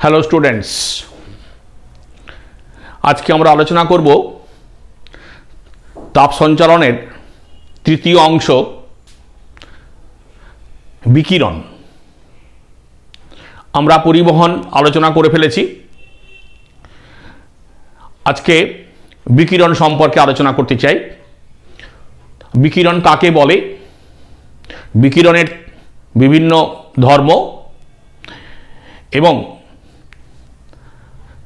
Hello students, আজকে আমরা আলোচনা করব তাপ সঞ্চালনের তৃতীয় অংশ বিকিরণ। আমরা পরিবহন আলোচনা করে ফেলেছি। আজকে বিকিরণ সম্পর্কে আলোচনা করতে চাই। বিকিরণ কাকে বলে, বিকিরণের বিভিন্ন ধর্ম এবং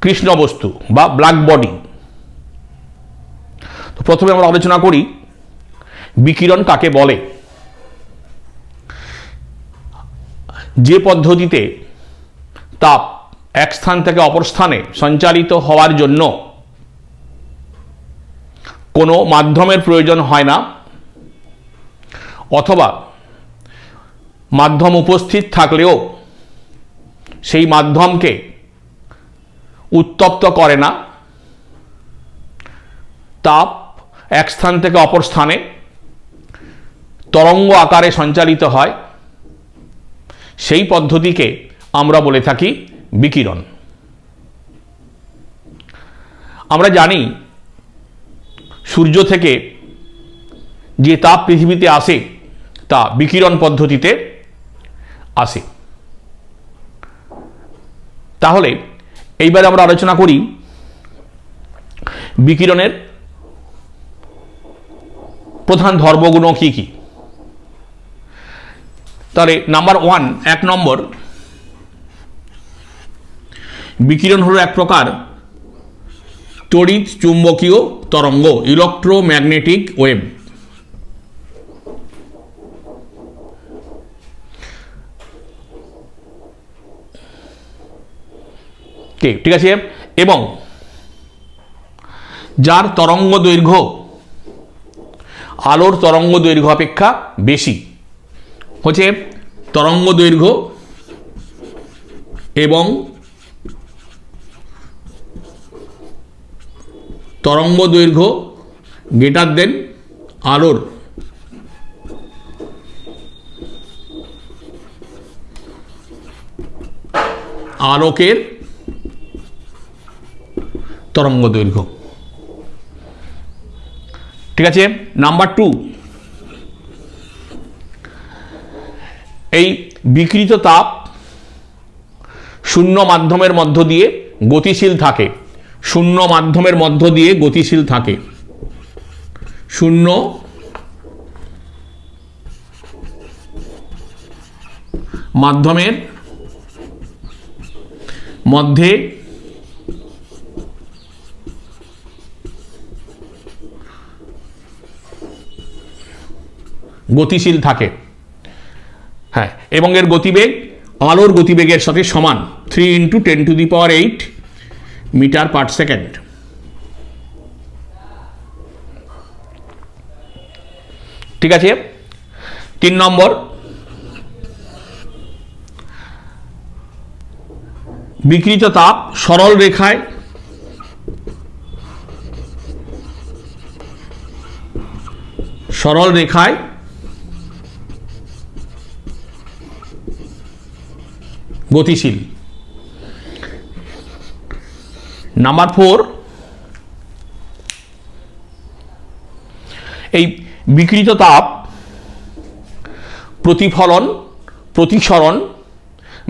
কৃষ্ণ বস্তু বা ব্ল্যাক বডি। তো প্রথমে আমরা আলোচনা করি বিকিরণ কাকে বলে। যে পদ্ধতিতে তাপ এক স্থান থেকে অপর স্থানে সঞ্চালিত হওয়ার জন্য কোনো মাধ্যমের প্রয়োজন হয় না, অথবা মাধ্যম উপস্থিত থাকলেও সেই মাধ্যমকে উত্তপ্ত করে না, তাপ এক স্থান থেকে অপর স্থানে তরঙ্গ আকারে সঞ্চালিত হয়, সেই পদ্ধতিকে আমরা বলে থাকি বিকিরণ। আমরা জানি সূর্য থেকে যে তাপ পৃথিবীতে আসে তা বিকিরণ পদ্ধতিতে আসে। তাহলে এইবার আমরা আলোচনা করি বিকিরণের প্রধান ধর্মগুণ কি কি। তাহলে নাম্বার 1, 1 নম্বর, বিকিরণ হলো এক প্রকার তড়িৎ চুম্বকীয় তরঙ্গ, ইলেকট্রোম্যাগনেটিক ওয়েভ। ঠিক আছে, এবং যার তরঙ্গ দৈর্ঘ্য আলোর তরঙ্গ দৈর্ঘ্য অপেক্ষা বেশি। হচ্ছে তরঙ্গ দৈর্ঘ্য এবং তরঙ্গ দৈর্ঘ্য গ্রেটার দেন আলোর আলোকের তরঙ্গ দৈর্ঘ্য। ঠিক আছে। নাম্বার 2, এই বিকৃত তাপ শূন্য মাধ্যমের মধ্য দিয়ে গতিশীল থাকে। শূন্য মাধ্যমের মধ্য দিয়ে গতিশীল থাকে। শূন্য মাধ্যমের মধ্যে গতিশীল থাকে। হ্যাঁ, এবং এর গতিবেগ আলোর গতিবেগের সাথে সমান, 3 × 10⁸ মিটার পার সেকেন্ড। ঠিক আছে। 3 নম্বর, বিকৃত তাপ সরল রেখায় গতিশীল। নাম্বার 4, এই বিকৃত তাপ প্রতিফলন, প্রতিসরণ,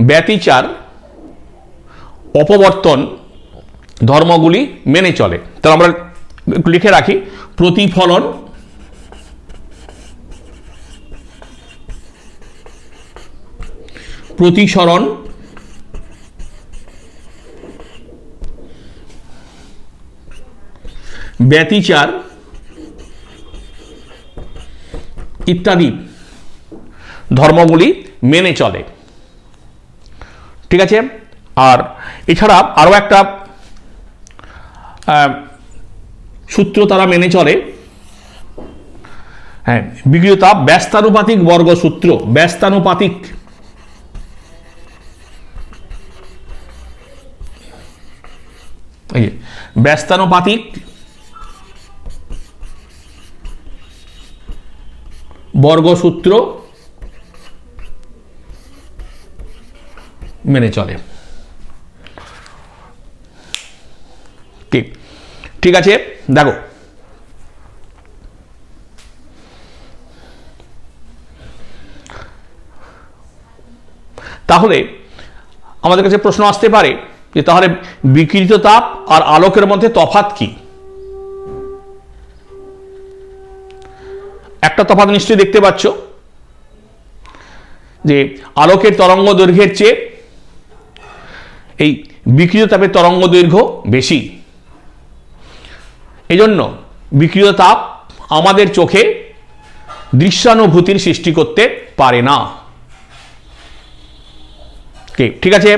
ব্যতিচার, অপবর্তন ধর্মগুলি মেনে চলে। তাহলে আমরা লিখে রাখি প্রতিফলন, প্রতিসরণ, ব্যতিচার ইত্যাদি ধর্মগুলি মেনে চলে। ঠিক আছে। আর এছাড়া আরও একটা সূত্র তারা মেনে চলে। হ্যাঁ, বিকৃত তাপ ব্যস্তানুপাতিক বর্গ সূত্র। ব্যস্তানুপাতিক ব্যস্তানুপাতিক বর্গসূত্র মেনে চলে। ঠিক আছে, দেখো তাহলে আমাদের কাছে প্রশ্ন আসতে পারে যে তাহলে বিকিরিত তাপ আর আলোকের মধ্যে তফাৎ কি? একটা তফাৎ নিশ্চয়ই দেখতে পাচ্ছ যে আলোকের তরঙ্গ দৈর্ঘ্যের চেয়ে এই বিকিরিত তাপের তরঙ্গ দৈর্ঘ্য বেশি। এজন্য বিকিরিত তাপ আমাদের চোখে দৃশ্যানুভূতির সৃষ্টি করতে পারে না। ঠিক আছে,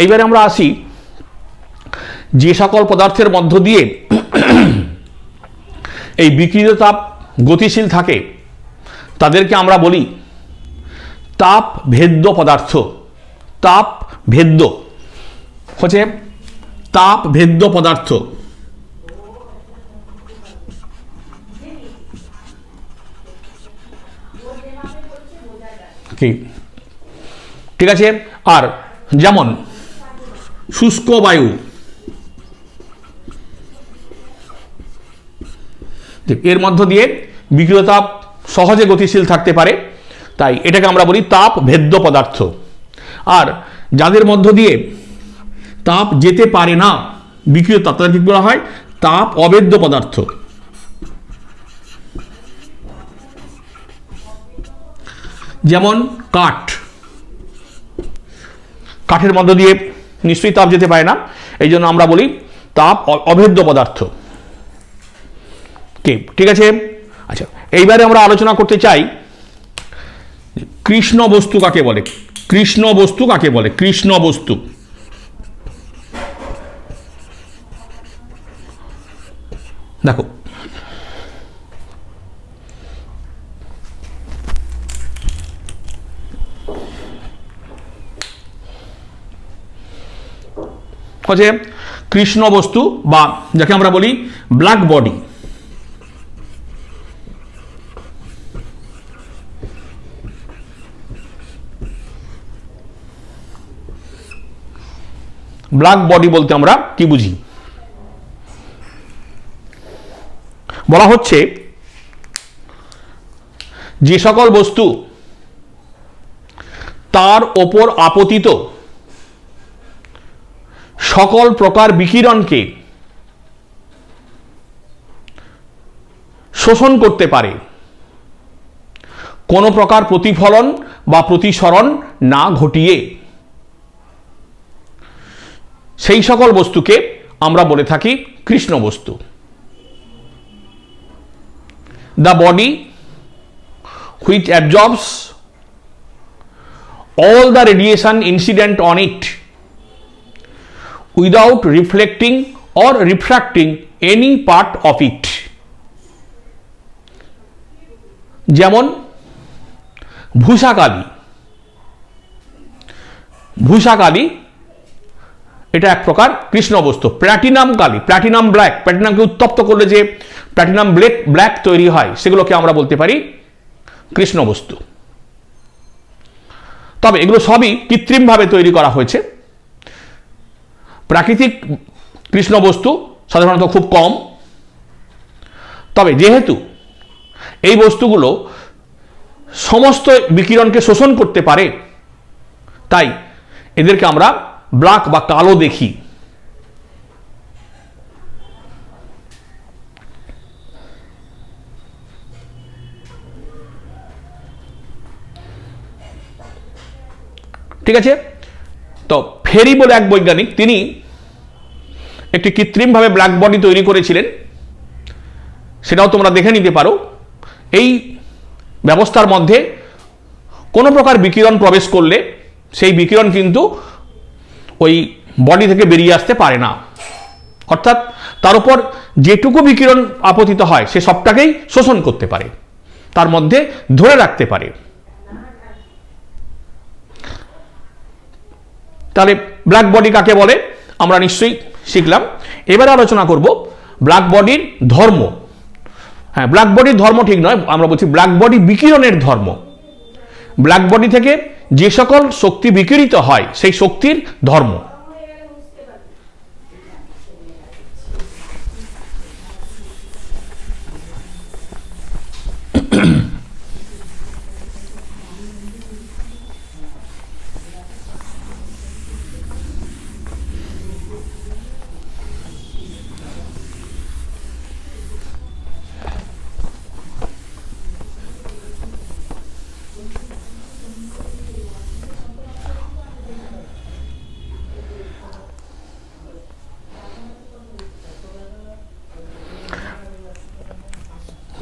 এইবারে আমরা আসি যে সকল পদার্থের মধ্য দিয়ে এই বিকিরিত তাপ গতিশীল থাকে তাদেরকে আমরা বলি তাপ ভেদ্য পদার্থ। তাপ ভেদ্য হচ্ছে তাপ ভেদ্য পদার্থ। ঠিক আছে, আর যেমন শুষ্ক বায়ু, এর মধ্য দিয়ে বিকিরিত তাপ সহজে গতিশীল থাকতে পারে, তাই এটাকে আমরা বলি তাপ ভেদ্য পদার্থ। আর যাদের মধ্য দিয়ে তাপ যেতে পারে না বিকিরিত তাপ, তাদেরকে বলা হয় তাপ অভেদ্য পদার্থ। যেমন কাঠ, কাঠের মধ্য দিয়ে নিশ্চয়ই তাপ যেতে পারে না, এই জন্য আমরা বলি তাপ অভেদ্য পদার্থ। ঠিক আছে, আচ্ছা এইবারে আমরা আলোচনা করতে চাই কৃষ্ণ বস্তু কাকে বলে। কৃষ্ণ বস্তু কাকে বলে? কৃষ্ণ বস্তু দেখো হচ্ছে কৃষ্ণ বস্তু বা যাকে আমরা বলি ব্ল্যাক বডি। ব্ল্যাক বডি বলতে আমরা কি বুঝি? বলা হচ্ছে যে সকল বস্তু তার ওপর আপতিত সকল প্রকার বিকিরণকে শোষণ করতে পারে, কোনো প্রকার প্রতিফলন বা প্রতিসরণ না ঘটিয়ে, সেই সকল বস্তুকে আমরা বলে থাকি কৃষ্ণ বস্তু। The body which absorbs all the radiation incident on it without reflecting or refracting any part of it। যেমন ভূষাকালি। ভূষাকালি এটা এক প্রকার কৃষ্ণ বস্তু। প্ল্যাটিনাম কালি, প্ল্যাটিনাম ব্ল্যাক, প্ল্যাটিনামকে উত্তপ্ত করলে যে প্ল্যাটিনাম ব্ল্যাক তৈরি হয় সেগুলোকে আমরা বলতে পারি কৃষ্ণ বস্তু। তবে এগুলো সবই কৃত্রিমভাবে তৈরি করা হয়েছে। প্রাকৃতিক কৃষ্ণ বস্তু সাধারণত খুব কম। তবে যেহেতু এই বস্তুগুলো সমস্ত বিকিরণকে শোষণ করতে পারে, তাই এদেরকে আমরা ব্ল্যাক বা কালো দেখি। ঠিক আছে, তো ফেরি বলে এক বৈজ্ঞানিক, তিনি একটি কৃত্রিমভাবে ব্ল্যাক বডি তৈরি করেছিলেন, সেটাও তোমরা দেখে নিতে পারো। এই ব্যবস্থার মধ্যে কোনো প্রকার বিকিরণ প্রবেশ করলে সেই বিকিরণ কিন্তু ওই বডি থেকে বেরিয়ে আসতে পারে না, অর্থাৎ তার উপর যেটুকু বিকিরণ আপতিত হয় সে সবটাকেই শোষণ করতে পারে, তার মধ্যে ধরে রাখতে পারে। তাহলে ব্ল্যাক বডি কাকে বলে আমরা নিশ্চয়ই শিখলাম। এবারে আলোচনা করব ব্ল্যাক বডির ধর্ম। হ্যাঁ, ব্ল্যাক বডির ধর্ম ঠিক নয়, আমরা বলছি ব্ল্যাক বডি বিকিরণের ধর্ম। ব্ল্যাক বডি থেকে যে সকল শক্তি বিকিরিত হয় সেই শক্তির ধর্ম।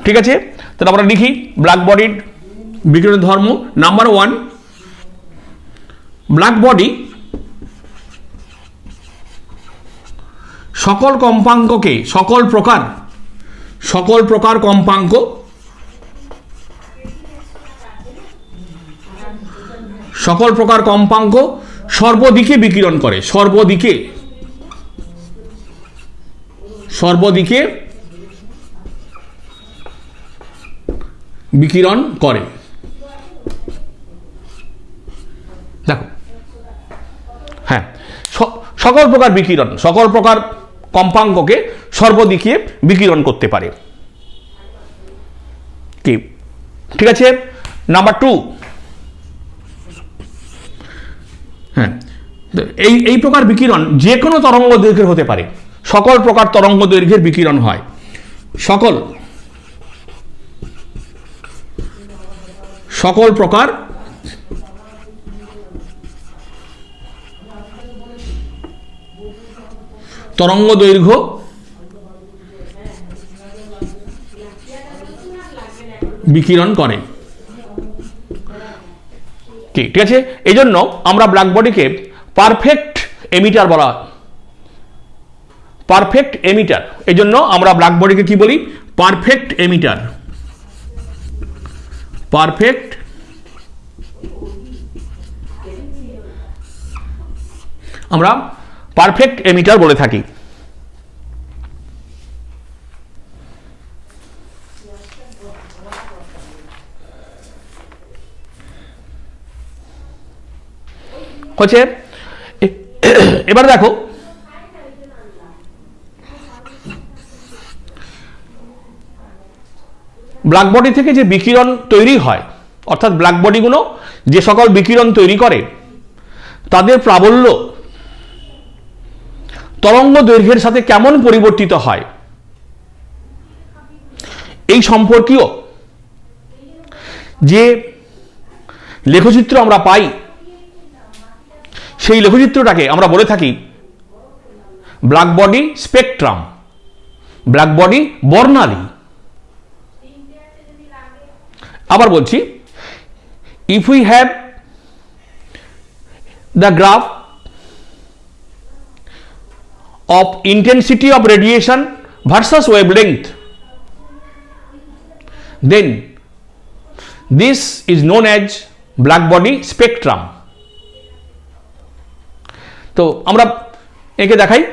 ঠিক আছে, তাহলে আমরা লিখি ব্ল্যাক বডির বিকিরণের ধর্ম। নাম্বার 1, ব্ল্যাক বডি সকল কম্পাঙ্ককে, সকল প্রকার কম্পাঙ্ক সর্বদিকে বিকিরণ করে, সর্বদিকে বিকিরণ করে। দেখো, হ্যাঁ, সকল প্রকার বিকিরণ, সকল প্রকার কম্পাঙ্ককে সর্বদিকে বিকিরণ করতে পারে। কি, ঠিক আছে। নাম্বার 2, হ্যাঁ, এই প্রকার বিকিরণ যে কোনো তরঙ্গ দৈর্ঘ্যের হতে পারে। সকল প্রকার তরঙ্গ দৈর্ঘ্যের বিকিরণ হয়, সকল প্রকার তরঙ্গ দৈর্ঘ্য বিকিরণ করে। ঠিক আছে, এই জন্য আমরা ব্ল্যাক বডিকে পারফেক্ট এমিটার বলা হয়, পারফেক্ট এমিটার। এই জন্য আমরা ব্ল্যাক বডিকে কি বলি? পারফেক্ট এমিটার, পারফেক্ট আমরা পারফেক্ট এমিটার বলে থাকি। হচ্ছে, এবার দেখো ব্ল্যাক বডি থেকে যে বিকিরণ তৈরি হয়, অর্থাৎ ব্ল্যাক বডিগুলো যে সকল বিকিরণ তৈরি করে তাদের প্রাবল্য তরঙ্গ দৈর্ঘ্যের সাথে কেমন পরিবর্তিত হয় এই সম্পর্কীয় যে লেখচিত্র আমরা পাই, সেই লেখচিত্রটাকে আমরা বলে থাকি black body spectrum, black body বর্ণালী। আবার বলছি, if we have the graph of intensity of radiation versus wavelength, then this is known as black body spectrum. তো আমরা একে দেখাই।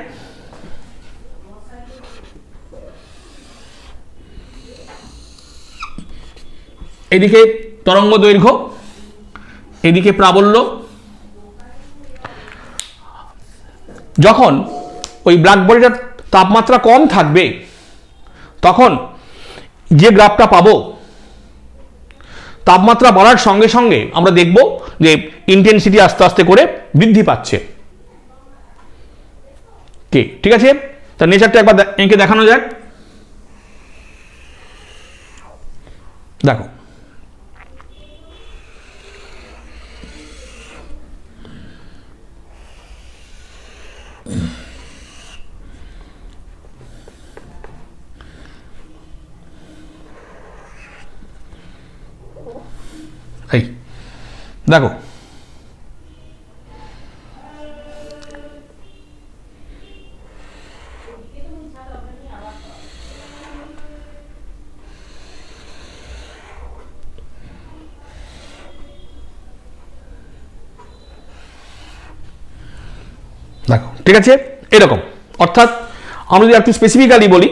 এদিকে তরঙ্গ দৈর্ঘ্য, এদিকে প্রাবল্য। যখন ওই ব্ল্যাক বডিটার তাপমাত্রা কম থাকবে তখন যে গ্রাফটা পাবো, তাপমাত্রা বাড়ার সঙ্গে সঙ্গে আমরা দেখব যে ইন্টেন্সিটি আস্তে আস্তে করে বৃদ্ধি পাচ্ছে। ঠিক আছে, তার নেচারটা একবার এঁকে দেখানো যাক। দেখো, এই দেখো দেখো ঠিক আছে এরকম। অর্থাৎ আমরা যদি একটু স্পেসিফিক্যালি বলি,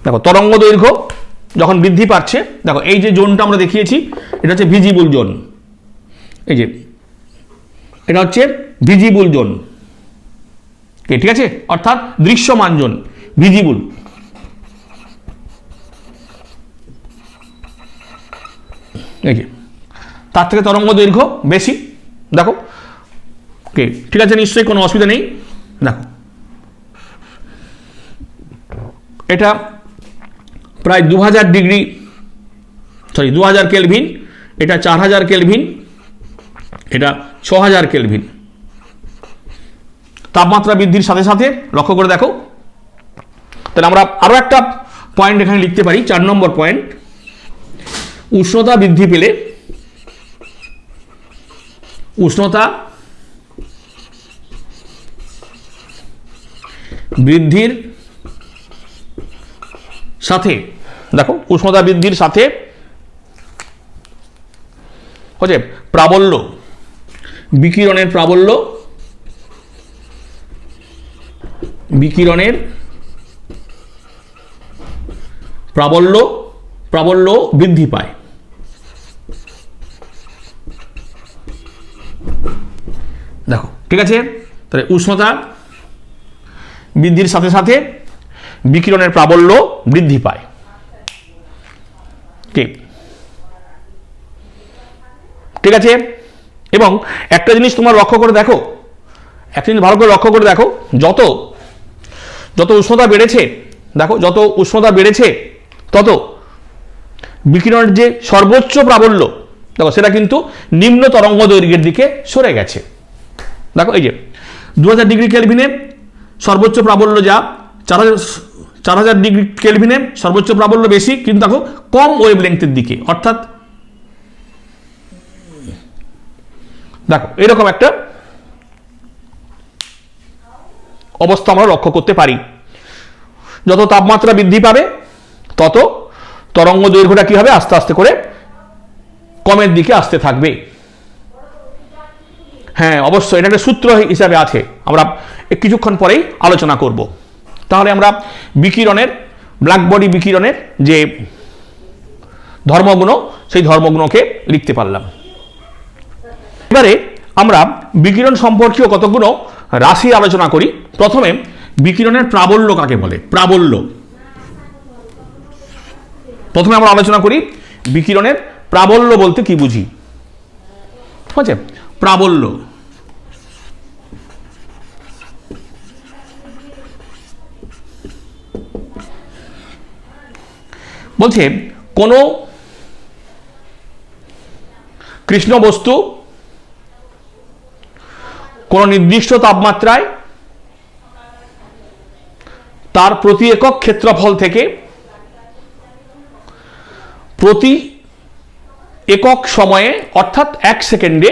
দেখো তরঙ্গ দৈর্ঘ্য যখন বৃদ্ধি পাচ্ছে, দেখো এই যে জোনটা আমরা দেখিয়েছি এটা হচ্ছে ভিজিবল জোন, এই যে এটা হচ্ছে ভিজিবল জোন, ঠিক আছে, অর্থাৎ দৃশ্যমান জোন, ভিজিবল। এই যে তার থেকে তরঙ্গ দৈর্ঘ্য বেশি, দেখো ঠিক আছে, নিশ্চয়ই কোনো অসুবিধা নেই। দেখো এটা প্রায় 2000 ডিগ্রি, সরি 2000 কেলভিন, এটা 4000 কেলভিন, এটা 6000 কেলভিন। তাপমাত্রা বৃদ্ধির সাথে সাথে লক্ষ্য করে দেখো, তাহলে আমরা আরো একটা পয়েন্ট এখানে লিখতে পারি, 4 নম্বর পয়েন্ট, উষ্ণতা বৃদ্ধি পেলে, উষ্ণতা বৃদ্ধির সাথে, দেখো উষ্ণতা বৃদ্ধির সাথে হচ্ছে প্রাবল্য, বিকিরণের প্রাবল্য, বিকিরণের প্রাবল্য বৃদ্ধি পায়। দেখো ঠিক আছে, তাহলে উষ্ণতা বৃদ্ধির সাথে সাথে বিকিরণের প্রাবল্য বৃদ্ধি পায়। ঠিক আছে, এবং একটা জিনিস তোমার লক্ষ্য করে দেখো, একটা জিনিস ভালো করে লক্ষ্য করে দেখো, যত যত উষ্ণতা বেড়েছে, দেখো যত উষ্ণতা বেড়েছে তত বিকিরণের যে সর্বোচ্চ প্রাবল্য, দেখো সেটা কিন্তু নিম্ন তরঙ্গ দৈর্ঘ্যের দিকে সরে গেছে। দেখো এই যে 2000 ডিগ্রি কেলভিনে সর্বোচ্চ প্রাবল্য যা, 4000 ডিগ্রি কেলভিনে সর্বোচ্চ প্রাবল্য বেশি, কিন্তু দেখো কম ওয়েভ লেংথের দিকে, অর্থাৎ দেখো এরকম একটা অবস্থা আমরা লক্ষ্য করতে পারি। যত তাপমাত্রা বৃদ্ধি পাবে তত তরঙ্গ দৈর্ঘ্যটা কি হবে, আস্তে আস্তে করে কমের দিকে আসতে থাকবে। হ্যাঁ অবশ্যই এটা একটা সূত্র হিসাবে আছে, আমরা কিছুক্ষণ পরেই আলোচনা করব। তাহলে আমরা বিকিরণের, ব্ল্যাক বডি বিকিরণের যে ধর্মগুণ, সেই ধর্মগুণকে লিখতে পারলাম। এবারে আমরা বিকিরণ সম্পর্কীয় কতগুলো রাশি আলোচনা করি। প্রথমে বিকিরণের প্রাবল্য কাকে বলে, প্রাবল্য। প্রথমে আমরা আলোচনা করি বিকিরণের প্রাবল্য বলতে কি বুঝি। ঠিক আছে, প্রাবল্য বলছে কোন কৃষ্ণ বস্তু কোন নির্দিষ্ট তাপমাত্রায় তার প্রতি একক ক্ষেত্রফল থেকে প্রতি একক সময়ে, অর্থাৎ 1 সেকেন্ডে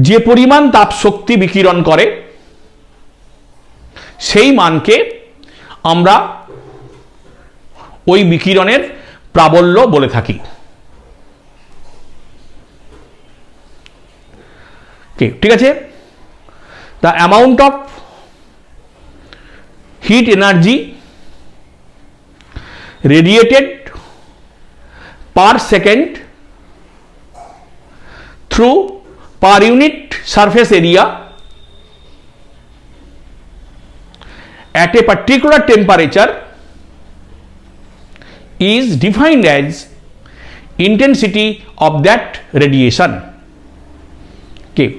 যে পরিমাণ তাপ শক্তি বিকিরণ করে, সেই মানকে আমরা ওই বিকিরণের প্রাবল্য বলে থাকি। ঠিক আছে, the amount of heat energy radiated per second through per unit surface area at a particular temperature is defined as intensity of that radiation.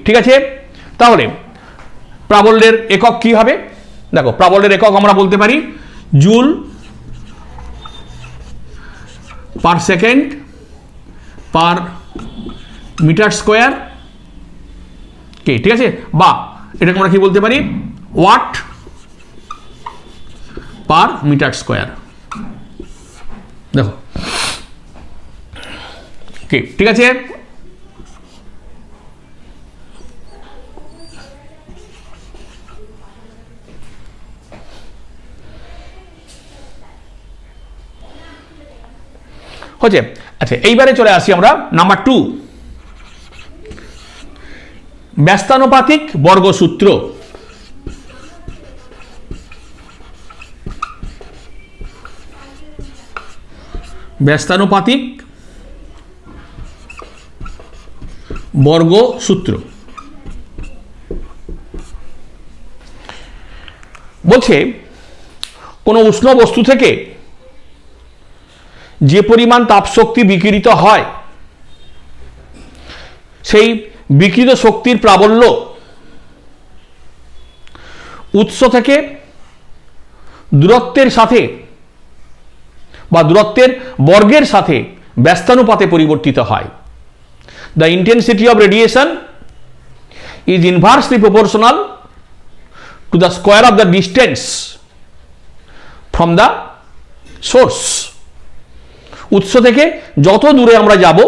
ঠিক আছে, তাহলে প্রাবল্যের একক কি হবে, দেখো প্রাবল্যের একক আমরা বলতে পারি joule per second per metre square. ঠিক আছে, বা এটাকে আমরা কি বলতে পারি ওয়াট পার মিটার স্কোয়ার। দেখো ঠিক আছে। হচ্ছে। আচ্ছা, এইবারে চলে আসি আমরা নাম্বার 2, ব্যস্তানুপাতিক বর্গসূত্র। ব্যস্তানুপাতিক বর্গসূত্র বলছে কোনো উষ্ণ বস্তু থেকে যে পরিমাণ তাপশক্তি বিকিরিত হয় সেই বিকিরিত শক্তির প্রাবল্য উৎস থেকে দূরত্বের সাথে বা দূরত্বের বর্গের সাথে ব্যস্তানুপাতে পরিবর্তিত হয়। The intensity of radiation is inversely proportional to the square of the distance from the source. উৎস থেকে যত দূরে আমরা যাব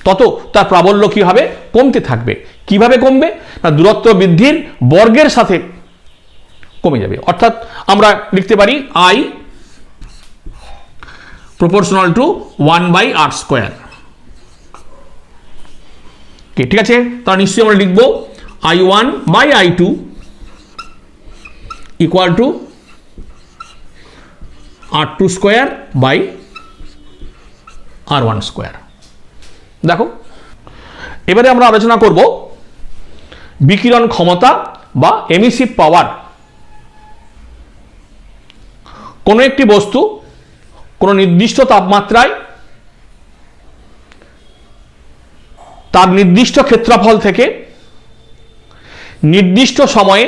তত তার প্রাবল্য কি হবে? কমতে থাকবে। কিভাবে কমবে? না, দূরত্ব বৃদ্ধির বর্গের সাথে কমে যাবে। অর্থাৎ আমরা লিখতে পারি I প্রপোর্শনাল টু 1/r²। ঠিক আছে, তাহলে নিশ্চয়ই আমরা লিখব I1/I2 ইকুয়াল টু R2² দেখো, এবারে আমরা আলোচনা করব বিকিরণ ক্ষমতা বা এমিসিভ পাওয়ার। কোনো একটি বস্তু কোনো নির্দিষ্ট তাপমাত্রায় তার নির্দিষ্ট ক্ষেত্রফল থেকে নির্দিষ্ট সময়ে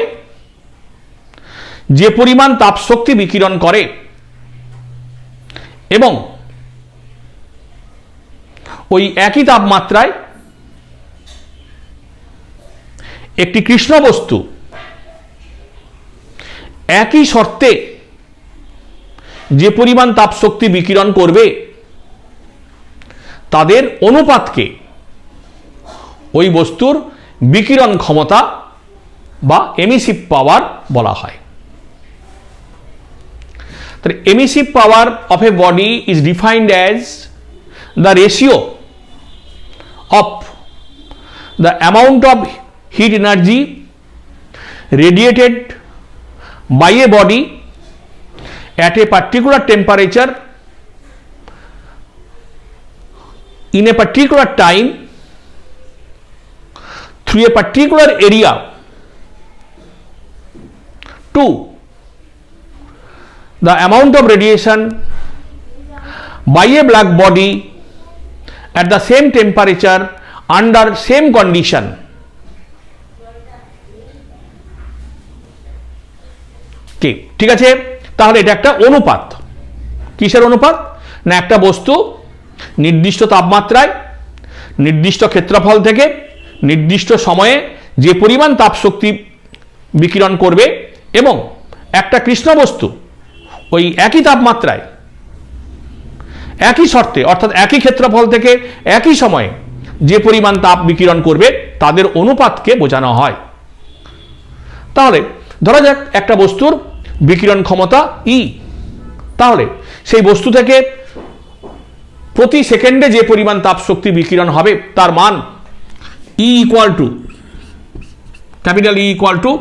যে পরিমাণ তাপশক্তি বিকিরণ করে এবং ওই একই তাপমাত্রায় একটি কৃষ্ণ বস্তু একই শর্তে যে পরিমাণ তাপশক্তি বিকিরণ করবে তাদের অনুপাতকে ওই বস্তুর বিকিরণ ক্ষমতা বা এমিসিভ পাওয়ার বলা হয়। তাহলে emissive power of a body is defined as the ratio of the amount of heat energy radiated by a body at a particular temperature in a particular time through a particular area to the amount of radiation by a black body at the same temperature under same condition। ঠিক আছে, তাহলে এটা একটা অনুপাত। কিসের অনুপাত? না, একটা বস্তু নির্দিষ্ট তাপমাত্রায় নির্দিষ্ট ক্ষেত্রফল থেকে নির্দিষ্ট সময়ে যে পরিমাণ তাপশক্তি বিকিরণ করবে এবং একটা কৃষ্ণ বস্তু ওই একই তাপমাত্রায় একই শর্তে অর্থাৎ একই ক্ষেত্রফল থেকে একই সময়ে যে পরিমাণ তাপ বিকিরণ করবে তাদের অনুপাতকে বোঝানো হয়। তাহলে ধরা যাক একটা বস্তুর বিকিরণ ক্ষমতা E, তাহলে সেই বস্তু থেকে প্রতি সেকেন্ডে যে পরিমাণ তাপ শক্তি বিকিরণ হবে তার মান E equal to capital E equal to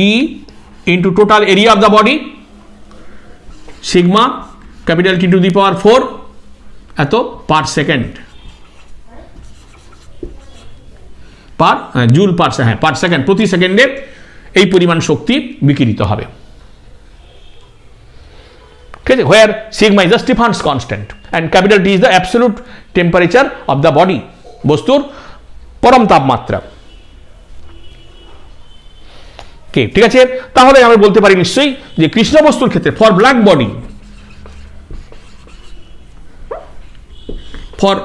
E into total area of the body sigma capital T to the power 4 এত per second per joule per per second, প্রতি সেকেন্ডে এই পরিমাণ শক্তি বিকিরিত হবে। ঠিক আছে, where sigma is the Stefan's constant and capital T is the absolute temperature of the body, বস্তুর পরম তাপমাত্রা। ঠিক আছে, তাহলে আমরা বলতে পারি নিশ্চয়ই যে কৃষ্ণ বস্তুর ক্ষেত্রে for black body, for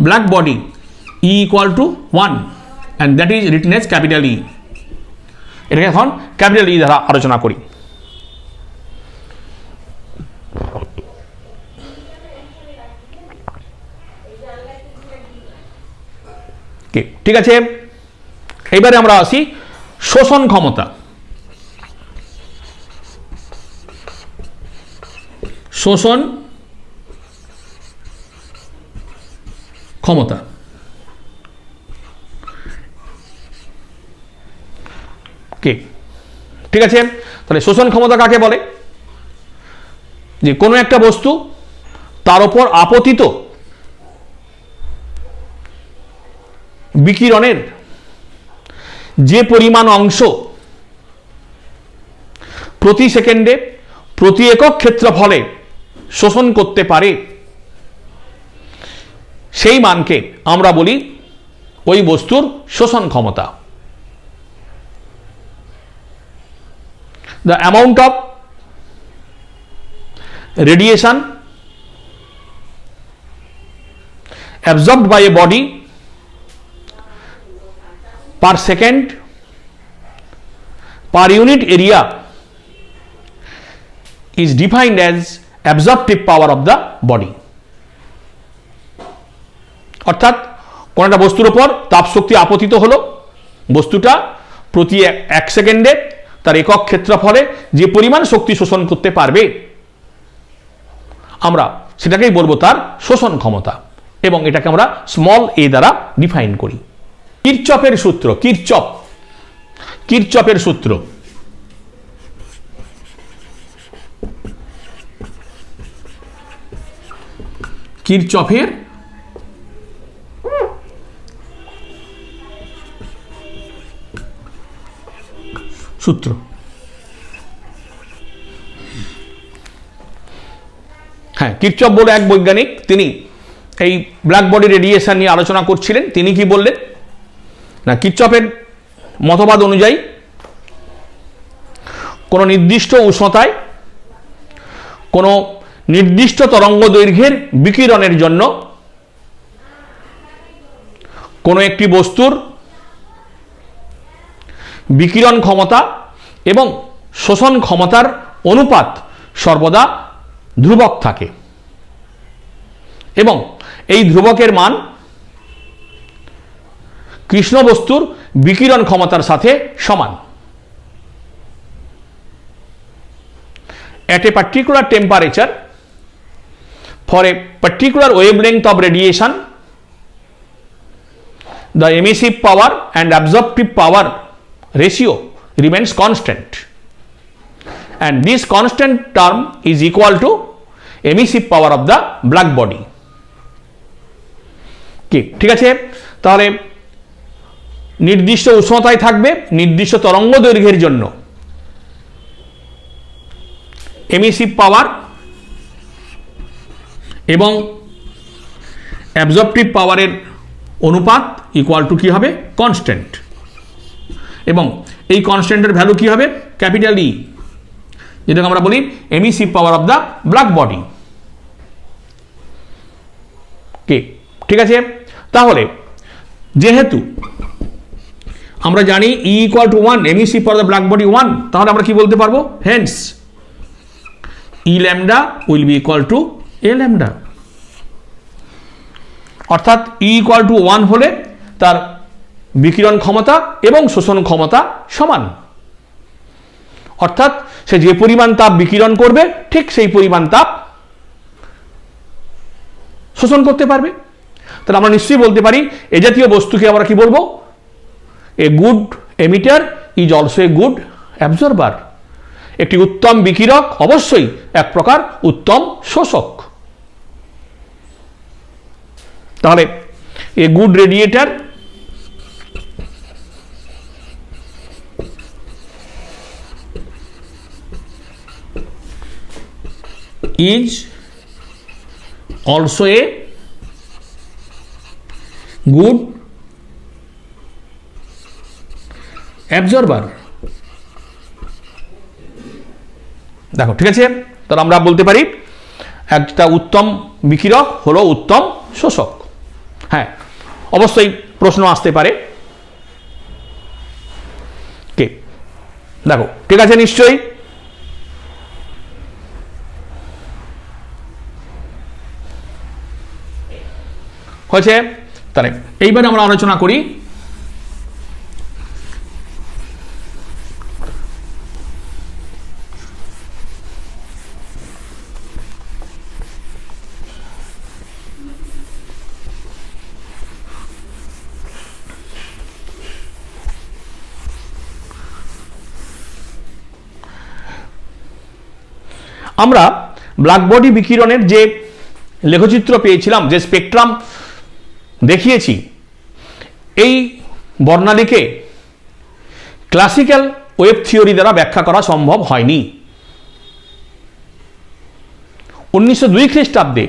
black body E equal to 1 and that is written as capital E। এটাকে এখন ক্যাপিটাল E দ্বারা আলোচনা করি। ঠিক আছে, এবারে আমরা আসি শোষণ ক্ষমতা। শোষণ ক্ষমতা ঠিক আছে, তাহলে শোষণ ক্ষমতা কাকে বলে? যে কোনো একটা বস্তু তার উপর আপতিত বিকিরণের যে পরিমাণ অংশ প্রতি সেকেন্ডে প্রতি একক ক্ষেত্রফলে শোষণ করতে পারে, সেই মানকে আমরা বলি ওই বস্তুর শোষণ ক্ষমতা। The amount of radiation absorbed by a body per second per unit area is defined as absorptive power of the body. অর্থাৎ কোন একটা বস্তুর উপর তাপ শক্তি আপতিত হলো, বস্তুটা প্রতি এক সেকেন্ডে তার একক ক্ষেত্রফলে যে পরিমাণ শক্তি শোষণ করতে পারবে আমরা সেটাকেই বলবো তার শোষণ ক্ষমতা, এবং এটাকে আমরা স্মল এ দ্বারা ডিফাইন করি। কিরচপের সূত্র, কিরচপের সূত্র, কিরচপের সূত্র। হ্যাঁ, কিরচপ বলে এক বৈজ্ঞানিক, তিনি এই ব্ল্যাক বডি রেডিয়েশন নিয়ে আলোচনা করছিলেন। তিনি কি বললেন না, কিরচপের মতবাদ অনুযায়ী কোনো নির্দিষ্ট উষ্ণতায় কোনো নির্দিষ্ট তরঙ্গ দৈর্ঘ্যের বিকিরণের জন্য কোনো একটি বস্তুর বিকিরণ ক্ষমতা এবং শোষণ ক্ষমতার অনুপাত সর্বদা ধ্রুবক থাকে, এবং এই ধ্রুবকের মান কৃষ্ণ বস্তুর বিকিরণ ক্ষমতার সাথে সমান। At a particular temperature for a particular wavelength of radiation, the emissive power and absorptive power ratio remains constant, and this constant term is equal to emissive power of the black body. ঠিক আছে, তাহলে নির্দিষ্ট উষ্ণতায় থাকবে নির্দিষ্ট তরঙ্গ দৈর্ঘ্যের জন্য এমিসিভ পাওয়ার এবং অ্যাবজর্পটিভ পাওয়ারের অনুপাত ইকুয়াল টু কি হবে? কনস্ট্যান্ট। এবং এই কনস্ট্যান্টের ভ্যালু কি হবে? ক্যাপিটাল ই, যেটাকে আমরা বলি emissive power of the black body. ঠিক আছে, তাহলে যেহেতু আমরা জানি E equal to 1, emissive power of the black body 1, তাহলে আমরা কি বলতে পারবো? Hence E lambda will be equal to a lambda. অর্থাৎ ই ইকুয়াল টু 1 হলে তার বিকিরণ ক্ষমতা এবং শোষণ ক্ষমতা সমান, অর্থাৎ সে যে পরিমাণ তাপ বিকিরণ করবে ঠিক সেই পরিমাণ তাপ শোষণ করতে পারবে। তাহলে আমরা নিশ্চয়ই বলতে পারি এ জাতীয় বস্তুকে আমরা কি বলবো? A good emitter is also a good absorber. একটি উত্তম বিকিরক অবশ্যই এক প্রকার উত্তম শোষক। তাহলে a good radiator is also a good absorber। দেখো ঠিক আছে, তাহলে আমরা বলতে পারি একটা উত্তম বিকিরক হলো উত্তম শোষক। হ্যাঁ, অবশ্যই প্রশ্ন আসতে পারে। দেখো ঠিক আছে, নিশ্চয়ই হয়েছে। তাহলে এইবারে আমরা আলোচনা করি আমরা ব্ল্যাক বডি বিকিরণের যে লেখচিত্র পেয়েছিলাম, যে স্পেকট্রাম দেখিয়েছি, এই বর্ণালীকে ক্লাসিক্যাল ওয়েভ থিওরি দ্বারা ব্যাখ্যা করা সম্ভব হয়নি। 1902 খ্রিস্টাব্দে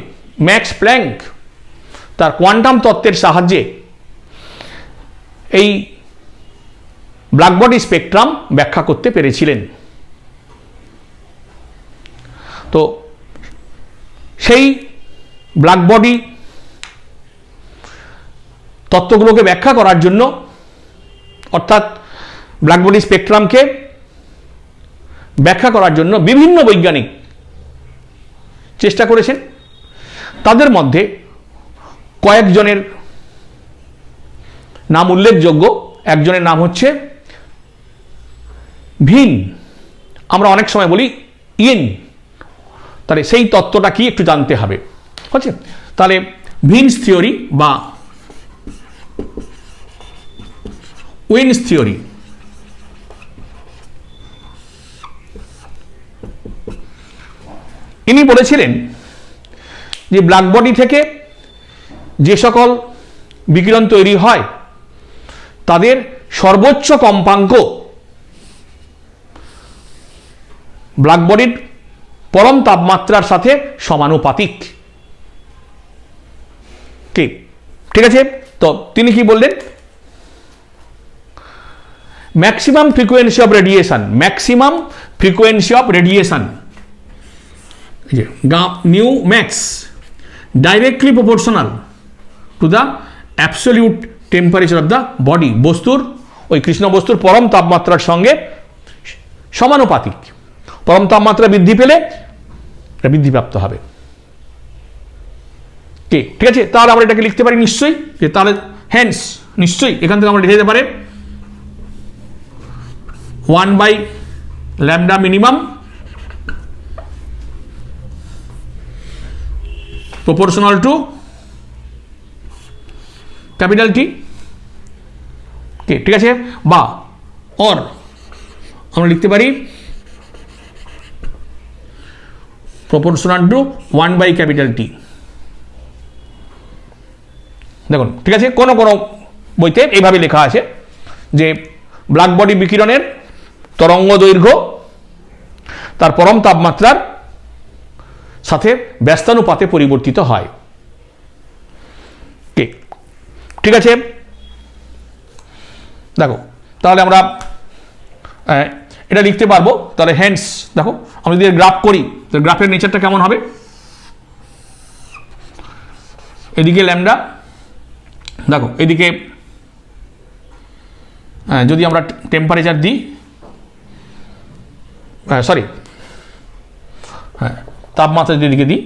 ম্যাক্স প্ল্যাঙ্ক তার কোয়ান্টাম তত্ত্বের সাহায্যে এই ব্ল্যাক বডি স্পেকট্রাম ব্যাখ্যা করতে পেরেছিলেন। তো সেই ব্ল্যাক বডি তত্ত্বগুলোকে ব্যাখ্যা করার জন্য, অর্থাৎ ব্ল্যাক বডি স্পেকট্রামকে ব্যাখ্যা করার জন্য বিভিন্ন বৈজ্ঞানিক চেষ্টা করেছেন। তাদের মধ্যে কয়েকজনের নাম উল্লেখযোগ্য। একজনের নাম হচ্ছে ভিন, আমরা অনেক সময় বলি ইয়েন। তাহলে সেই তত্ত্বটা কি একটু জানতে হবে, হচ্ছে। তাহলে ভিনস থিওরি বা উইনস থিওরি, ইনি বলেছিলেন যে ব্ল্যাক বডি থেকে যে সকল বিকিরণ তৈরি হয় তাদের সর্বোচ্চ কম্পাঙ্ক ব্ল্যাক বডির পরম তাপমাত্রার সাথে সমানুপাতিক। ঠিক আছে। তো তিনি কি বললেন? Maximum frequency of radiation, maximum frequency of radiation new max directly proportional to the absolute temperature of the body, বস্তুর ওই কৃষ্ণ বস্তুর পরম তাপমাত্রার সঙ্গে সমানুপাতিক। পরম তাপমাত্রা বৃদ্ধি পেলে বৃদ্ধিপ্রাপ্ত হবে। ঠিক আছে। তাহলে আমরা এটাকে লিখতে পারি নিশ্চয়ই, যে তাহলে হ্যান্স নিশ্চয়ই এখান থেকে আমরা লিখে দিতে পারি 1/λ minimum proportional to capital T. ঠিক আছে। বা অর আমরা লিখতে পারি proportional to 1/T। দেখুন, ঠিক আছে। কোন কোন বইতে এইভাবে লেখা আছে যে ব্ল্যাক বডি বিকিরণের তরঙ্গ দৈর্ঘ্য তার পরম তাপমাত্রার সাথে ব্যস্তানুপাতে পরিবর্তিত হয়। ঠিক আছে। দেখো, তাহলে আমরা এটা লিখতে পারবো। তাহলে হ্যান্স, দেখো আমরা যদি গ্রাফ করি, তো গ্রাফের নেচারটা কেমন হবে? এদিকে ল্যামডা, দেখো এদিকে যদি আমরা টেম্পারেচার দিই, সরি তাপমাত্রা যদি এদিকে দিই,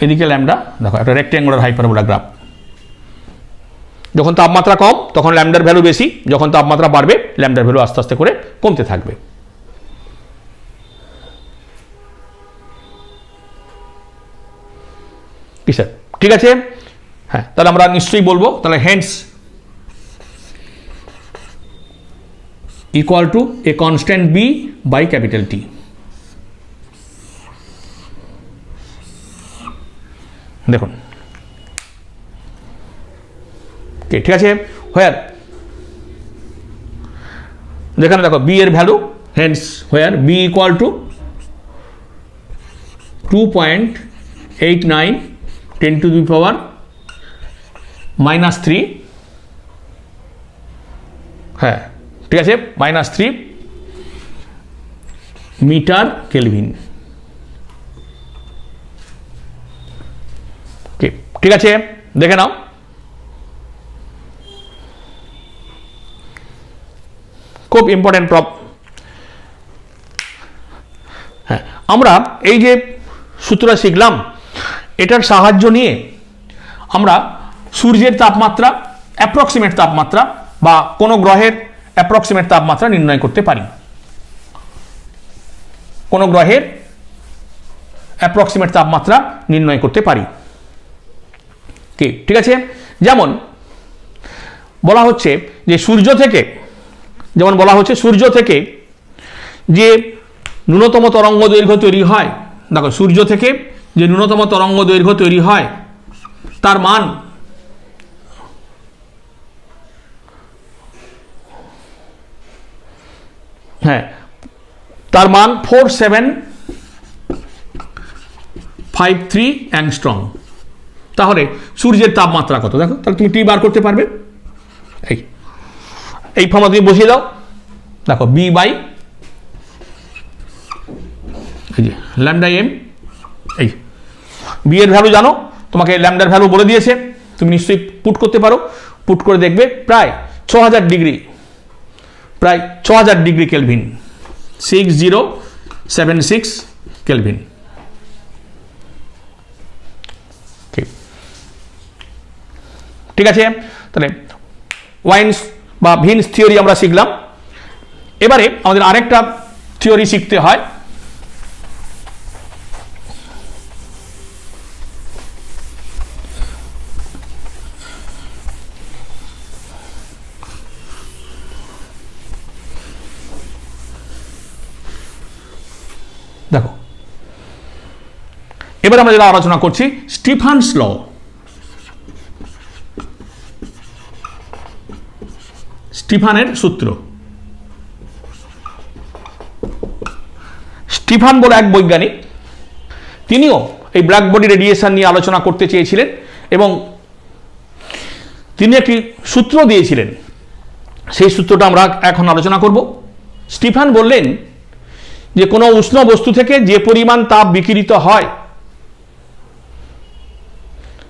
এদিকে ল্যামডা, দেখো একটা রেক্ট্যাঙ্গুলার হাইপারবোলা গ্রাফ। যখন তাপমাত্রা কম তখন ল্যামডার ভ্যালু বেশি, যখন তাপমাত্রা বাড়বে ল্যামডার ভ্যালু আস্তে আস্তে করে কমতে থাকবে। কি স্যার? ঠিক আছে। হ্যাঁ, তাহলে আমরা নিশ্চয়ই বলবো তাহলে hence equal to a constant B by capital T. দেখুন, ঠিক আছে। হোয়ার, যেখানে দেখো বি এর value, hence where B equal to 2.89 10⁻³ হ্যাঁ, ঠিক আছে, -3 মিটার কেলভিন। ঠিক আছে, দেখে নাও। খুব ইম্পর্টেন্ট হ্যাঁ, আমরা এই যে সূত্রটা শিখলাম, এটার সাহায্য নিয়ে আমরা সূর্যের তাপমাত্রা, অ্যাপ্রক্সিমেট তাপমাত্রা বা কোনো গ্রহের অ্যাপ্রক্সিমেট তাপমাত্রা নির্ণয় করতে পারি। কোনো গ্রহের অ্যাপ্রক্সিমেট তাপমাত্রা নির্ণয় করতে পারি। কি ঠিক আছে? যেমন বলা হচ্ছে যে সূর্য থেকে যে ন্যূনতম তরঙ্গ দৈর্ঘ্য তৈরি হয়, দেখো সূর্য থেকে যে ন্যূনতম তরঙ্গ দৈর্ঘ্য তৈরি হয় তার মান তার মান 4753 অ্যাংস্ট্রম। তাহলে সূর্যের তাপমাত্রা কত? দেখো, তাহলে তুমি টি বার করতে পারবে। এই ফর্মুলা তুমি বসিয়ে দাও। দেখো বি বাই ল্যামডা এম, এই বি এর ভ্যালু জানো, তোমাকে ল্যামডার ভ্যালু বলে দিয়েছে, তুমি নিশ্চয়ই পুট করতে পারো। পুট করে দেখবে প্রায় 6000 ডিগ্রি, প্রায় 6000 ডিগ্রি কেলভিন, 6076 কেলভিন। ঠিক আছে, তাহলে ওয়াইন্স বা ভিন্স থিওরি আমরা শিখলাম। এবারে আমাদের আরেকটা থিওরি শিখতে হয়, দেখো এবার আমরা যেটা আলোচনা করছি স্টিফানস ল। স্টিফানের সূত্র। স্টিফান বলে এক বৈজ্ঞানিক, তিনিও এই ব্ল্যাক বডি রেডিয়েশন নিয়ে আলোচনা করতে চেয়েছিলেন এবং তিনি একটি সূত্র দিয়েছিলেন। সেই সূত্রটা আমরা এখন আলোচনা করব। স্টিফান বললেন যে কোনো উষ্ণ বস্তু থেকে যে পরিমাণ তাপ বিকিরিত হয়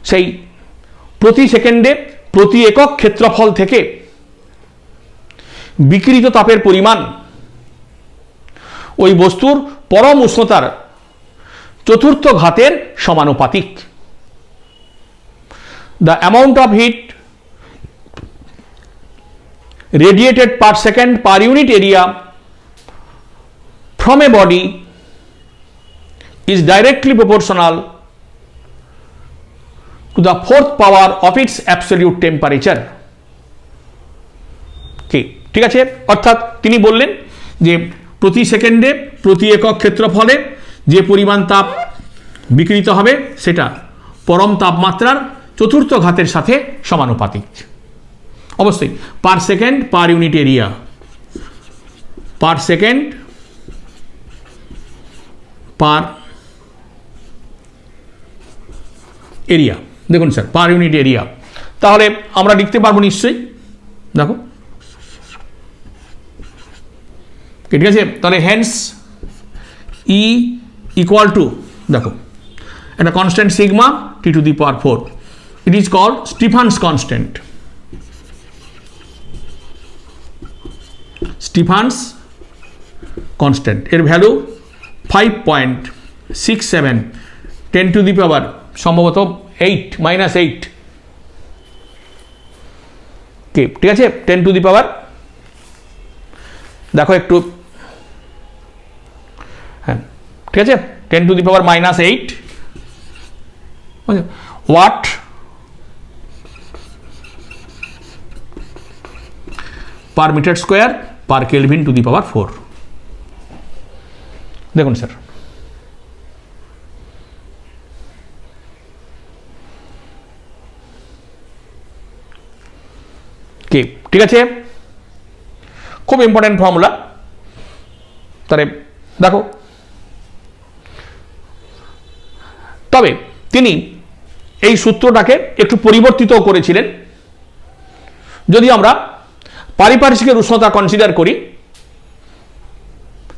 সেই প্রতি সেকেন্ডে প্রতি একক ক্ষেত্রফল থেকে বিকিরিত তাপের পরিমাণ ওই বস্তুর পরম উষ্ণতার চতুর্থ ঘাতের সমানুপাতিক। The amount of heat radiated per second per unit area from a body is directly proportional to the fourth power of its absolute temperature. ঠিক আছে, অর্থাৎ তিনি বললেন যে প্রতি সেকেন্ডে প্রতি একক ক্ষেত্রফলে যে পরিমাণ তাপ বিকিরিত হবে সেটা পরম তাপমাত্রার চতুর্থ ঘাতের সাথে সমানুপাতিক। অবশ্যই পার সেকেন্ড পার ইউনিট এরিয়া, পার সেকেন্ড পার এরিয়া। দেখুন স্যার, পার ইউনিট এরিয়া, তাহলে আমরা লিখতে পারবো নিশ্চয়ই। দেখো ঠিক আছে, তাহলে হেন্স ই ইকুয়াল টু, দেখো একটা constant sigma T to the power 4, it is called Stefan's constant. Stefan's constant এর ভ্যালু 5.67, 10 টু দি পাওয়ার সম্ভবত 8 -8, ঠিক আছে, 10 টু দি পাওয়ার, দেখো একটু, হ্যাঁ ঠিক আছে, 10 to the power -8 watt per metre square per kelvin to the power 4। দেখুন স্যার, ঠিক আছে, খুব ইম্পর্টেন্ট ফর্মুলা। তাহলে দেখো, তবে তিনি এই সূত্রটাকে একটু পরিবর্তিত করেছিলেন। যদি আমরা পারিপার্শ্বিকের উষ্ণতা কনসিডার করি,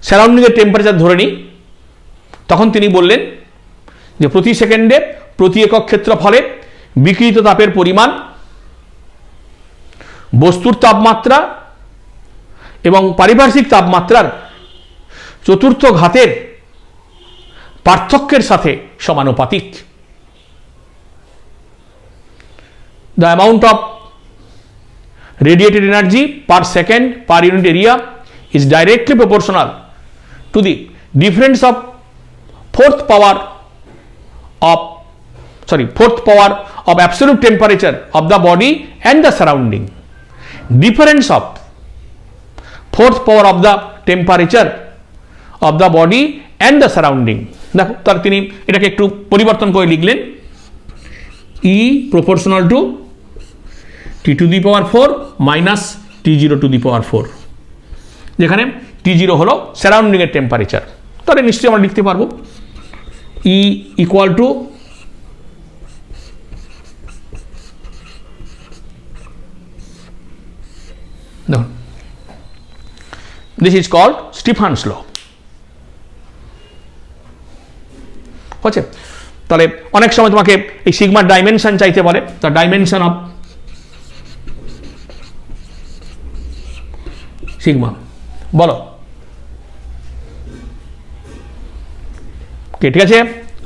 সারাউন্ডিংয়ের টেম্পারেচার ধরে নিই, তখন তিনি বললেন যে প্রতি সেকেন্ডে প্রতি একক ক্ষেত্রফলে বিকিরিত তাপের পরিমাণ বস্তুর তাপমাত্রা এবং পারিপার্শ্বিক তাপমাত্রার চতুর্থ ঘাতের পার্থক্যের সাথে সমানুপাতিক। the amount of radiated energy per second per unit area is directly proportional to the difference of fourth power of absolute temperature of the body and the surrounding. Difference of fourth power of the temperature of the body and the surrounding. দেখো তার তিনি এটাকে একটু পরিবর্তন করে লিখলেন E proportional to T to the power 4 minus T0 to the power 4, যেখানে T0 হলো সারাউন্ডিং এর টেম্পারেচার। তাহলে নিশ্চয়ই আমরা লিখতে পারবো E equal to দেখুন, this is called Stephen's law। হচ্ছে তাহলে অনেক সময় তোমাকে এই সিগমার ডাইমেনশন চাইতে বলে, দ্য ডাইমেনশন অফ সিগমা বলো। ঠিক আছে,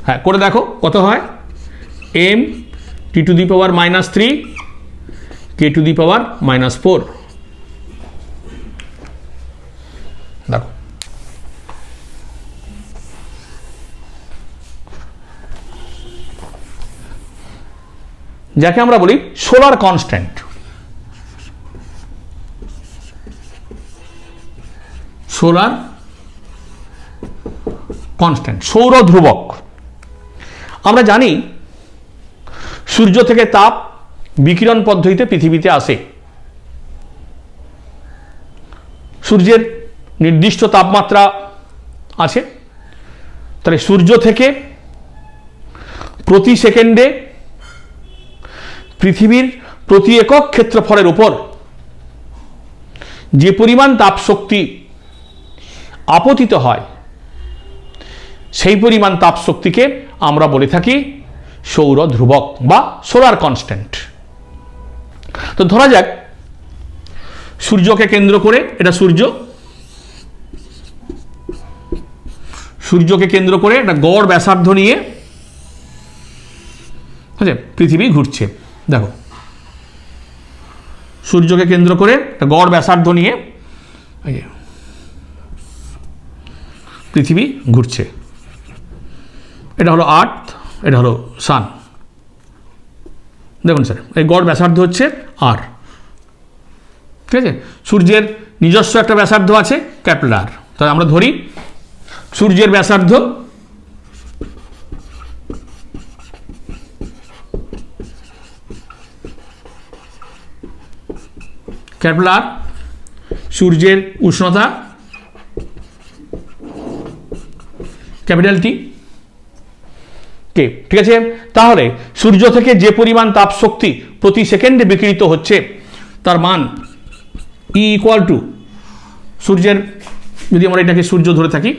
হ্যাঁ করে দেখো কত হয়, m t to the power -3 k to the power -4। দেখো যাকে আমরা বলি সোলার কনস্ট্যান্ট। সোলার কনস্ট্যান্ট, সৌর ধ্রুবক। আমরা জানি সূর্য থেকে তাপ বিকিরণ পদ্ধতিতে পৃথিবীতে আসে। সূর্যের নির্দিষ্ট তাপমাত্রা আছে, তাহলে সূর্য থেকে প্রতি সেকেন্ডে পৃথিবীর প্রতি একক ক্ষেত্রফলের উপর যে পরিমাণ তাপ শক্তি আপতিত হয় সেই পরিমাণ তাপ শক্তিকে আমরা বলে থাকি সৌর ধ্রুবক বা সোলার কনস্ট্যান্ট। তো ধরা যাক সূর্যকে কেন্দ্র করে, এটা সূর্যকে কেন্দ্র করে একটা গড় ব্যাসার্ধ নিয়ে পৃথিবী ঘুরছে। দেখো সূর্যকে কেন্দ্র করে একটা গড় ব্যাসার্ধ নিয়ে পৃথিবী ঘুরছে। এটা হলো আর্থ, এটা হলো সান। দেখুন স্যার, এই গড় ব্যাসার্ধ হচ্ছে আর, ঠিক আছে। সূর্যের নিজস্ব একটা ব্যাসার্ধ আছে ক্যাপিটাল আর। তাহলে আমরা ধরি সূর্যের ব্যাসার্ধ ক্যাপিটাল আর, সূর্যের উষ্ণতা ক্যাপিটাল টি কে, ঠিক আছে। তাহলে সূর্য থেকে যে পরিমাণ তাপ শক্তি প্রতি সেকেন্ডে বিকিরিত হচ্ছে তার মান E ইকুয়াল টু, সূর্যের, যদি আমরা এটাকে সূর্য ধরে থাকি,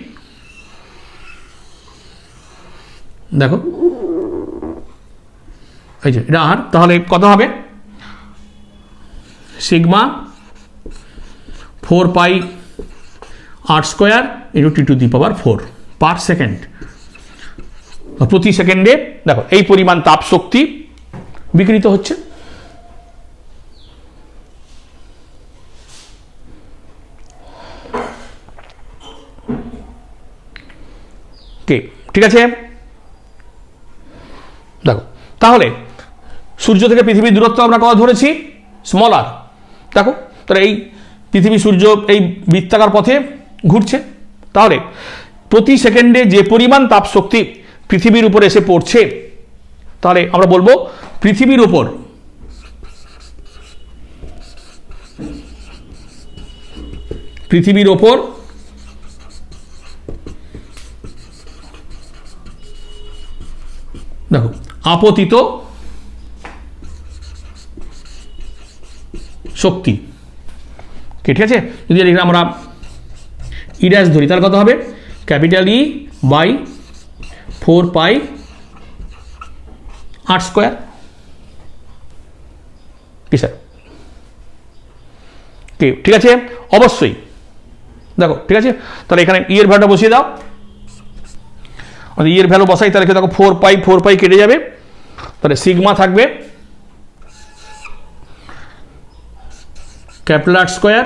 দেখো এই যে এটা আর, তাহলে কত হবে, sigma 4 pi r square into T to the power 4 per second. প্রতি সেকেন্ডে দেখো এই পরিমাণ তাপ শক্তি বিকিরিত হচ্ছে। ঠিক আছে, দেখো তাহলে সূর্য থেকে পৃথিবীর দূরত্ব আমরা কত ধরেছি, স্মল আর। দেখো তাহলে এই পৃথিবী সূর্য এই বৃত্তাকার পথে ঘুরছে, তাহলে প্রতি সেকেন্ডে যে পরিমাণ তাপ শক্তি পৃথিবীর উপর এসে পড়ছে, তাহলে আমরা বলবো পৃথিবীর উপর দেখো আপতিত শক্তি, ঠিক আছে। যদি আমরা ই ড্যাশ ধরি তাহলে কত হবে, capital E by 4 pi r square. কি স্যার, ঠিক আছে, অবশ্যই দেখো, ঠিক আছে। তাহলে এখানে ই এর ভ্যালুটা বসিয়ে দাও, ই এর ভ্যালু বসাই, তাহলে দেখো 4 পাই কেটে যাবে, তাহলে সিগমা থাকবে ক্যাপিটাল আর স্কোয়ার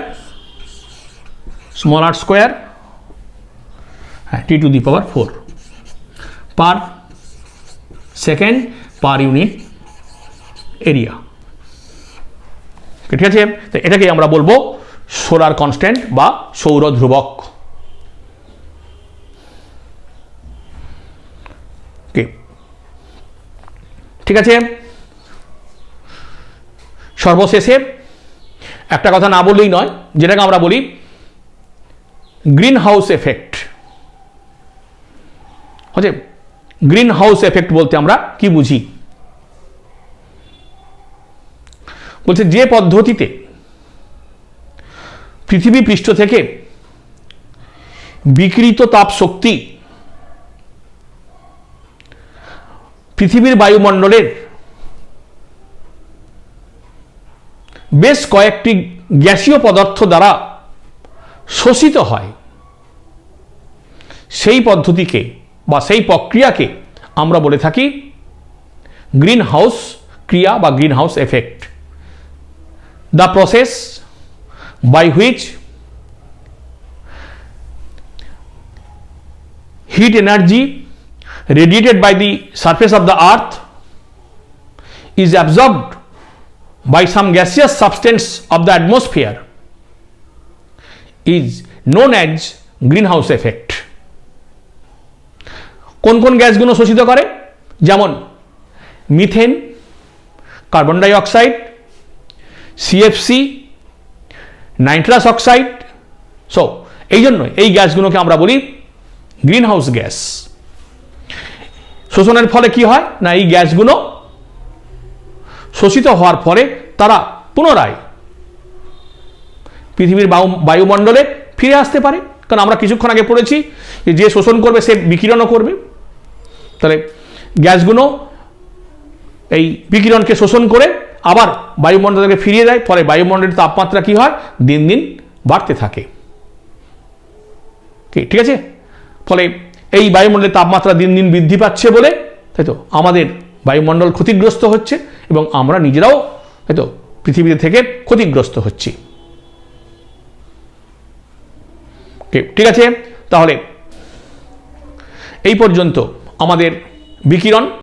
স্মল আর স্কোয়ার, হ্যাঁ, T⁴ পার সেকেন্ড পার ইউনিট এরিয়া। ঠিক আছে, তো এটাকে আমরা বলবো সোলার কনস্ট্যান্ট বা সৌর ধ্রুবক। ঠিক আছে, সর্বশেষে একটা কথা না বললেই নয়, যেটাকে আমরা বলি গ্রিন হাউস এফেক্ট। হচ্ছে গ্রিন হাউস এফেক্ট বলতে আমরা কি বুঝি? বলছে যে পদ্ধতিতে পৃথিবী পৃষ্ঠ থেকে বিকিরিত তাপ শক্তি পৃথিবীর বায়ুমণ্ডলের বেশ কয়েকটি গ্যাসীয় পদার্থ দ্বারা শোষিত হয়, সেই পদ্ধতিকে বা সেই প্রক্রিয়াকে আমরা বলে থাকি গ্রিন হাউস ক্রিয়া বা green house effect. The process by which heat energy radiated by the surface of the earth is absorbed by some gaseous substance of the atmosphere is known as greenhouse effect. কোন কোন গ্যাসগুলো শোষিত করে? যেমন methane, carbon dioxide, CFC, nitrous oxide. So এই জন্য এই গ্যাসগুলোকে আমরা বলি গ্রিন হাউস গ্যাস। শোষণের ফলে কি হয় না, এই গ্যাসগুলো শোষিত হওয়ার পরে তারা পুনরায় পৃথিবীর বায়ুমণ্ডলে ফিরে আসতে পারে। কারণ আমরা কিছুক্ষণ আগে পড়েছি যে শোষণ করবে সে বিকিরণও করবে। তাহলে গ্যাসগুলো এই বিকিরণকে শোষণ করে আবার বায়ুমণ্ডলকে ফিরিয়ে দেয়, ফলে বায়ুমণ্ডলের তাপমাত্রা কি হয়, দিন দিন বাড়তে থাকে। ঠিক আছে, ফলে এই বায়ুমণ্ডলের তাপমাত্রা দিন দিন বৃদ্ধি পাচ্ছে বলে, তাই তো আমাদের বায়ুমণ্ডল ক্ষতিগ্রস্ত হচ্ছে এবং আমরা নিজেরাও তাই তো পৃথিবী থেকে ক্ষতিগ্রস্ত হচ্ছি। ঠিক আছে, তাহলে এই পর্যন্ত আমাদের বিকিরণ